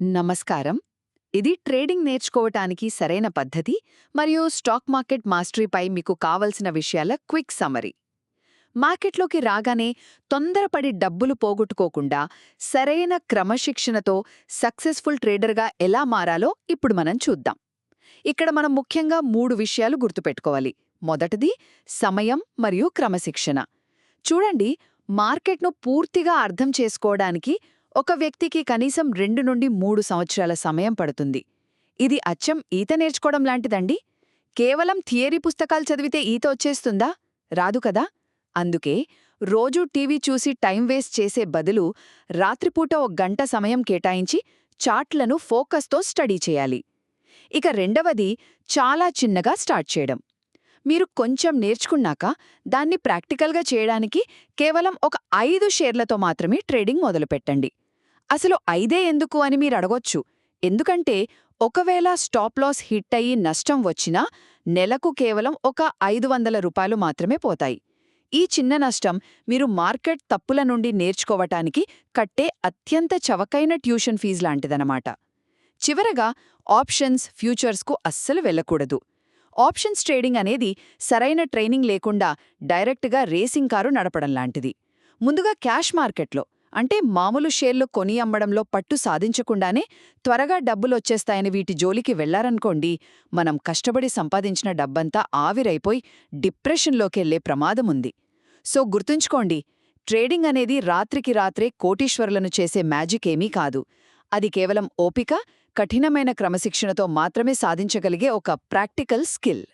నమస్కారం. ఇది ట్రేడింగ్ నేర్చుకోవటానికి సరైన పద్ధతి మరియు స్టాక్ మార్కెట్ మాస్టరీపై మీకు కావలసిన విషయాల క్విక్ సమ్మరీ. మార్కెట్లోకి రాగానే తొందరపడి డబ్బులు పోగొట్టుకోకుండా సరైన క్రమశిక్షణతో సక్సెస్ఫుల్ ట్రేడర్గా ఎలా మారాలో ఇప్పుడు మనం చూద్దాం. ఇక్కడ మనం ముఖ్యంగా 3 విషయాలు గుర్తుపెట్టుకోవాలి. మొదటిది సమయం మరియు క్రమశిక్షణ. చూడండి, మార్కెట్ను పూర్తిగా అర్థం చేసుకోవడానికి ఒక వ్యక్తికి కనీసం 2 నుండి 3 సంవత్సరాల సమయం పడుతుంది. ఇది అచ్చం ఈత నేర్చుకోవడం లాంటిదండి. కేవలం థియరీ పుస్తకాలు చదివితే ఈత వచ్చేస్తుందా? రాదు కదా. అందుకే రోజూ టీవీ చూసి టైం వేస్ట్ చేసే బదులు రాత్రిపూట 1 గంట సమయం కేటాయించి చార్ట్లను ఫోకస్తో స్టడీ చేయాలి. ఇక రెండవది, చాలా చిన్నగా స్టార్ట్ చేయడం. మీరు కొంచెం నేర్చుకున్నాక దాన్ని ప్రాక్టికల్గా చేయడానికి కేవలం ఒక 5 షేర్లతో మాత్రమే ట్రేడింగ్ మొదలుపెట్టండి. అసలు 5 ఎందుకు అని మీరు అడగొచ్చు. ఎందుకంటే ఒకవేళ స్టాప్ లాస్ హిట్ అయ్యి నష్టం వచ్చినా నెలకు కేవలం ఒక 500 రూపాయలు మాత్రమే పోతాయి. ఈ చిన్న నష్టం మీరు మార్కెట్ తప్పుల నుండి నేర్చుకోవటానికి కట్టే అత్యంత చవకైన ట్యూషన్ ఫీజు లాంటిదనమాట. చివరగా, ఆప్షన్స్, ఫ్యూచర్స్కు అస్సలు వెళ్ళకూడదు. ఆప్షన్స్ ట్రేడింగ్ అనేది సరైన ట్రైనింగ్ లేకుండా డైరెక్ట్గా రేసింగ్ కారు నడపడం లాంటిది. ముందుగా క్యాష్ మార్కెట్లో అంటే మామూలు షేర్లు కొని అమ్మడంలో పట్టు సాధించకుండానే త్వరగా డబ్బులొచ్చేస్తాయని వీటి జోలికి వెళ్లారనుకోండి, మనం కష్టపడి సంపాదించిన డబ్బంతా ఆవిరైపోయి డిప్రెషన్లోకెళ్లే ప్రమాదముంది. సో గుర్తుంచుకోండి, ట్రేడింగ్ అనేది రాత్రికి రాత్రే కోటీశ్వరులను చేసే మ్యాజిక్ ఏమీ కాదు. అది కేవలం ఓపిక, కఠినమైన క్రమశిక్షణతో మాత్రమే సాధించగలిగే ఒక ప్రాక్టికల్ స్కిల్.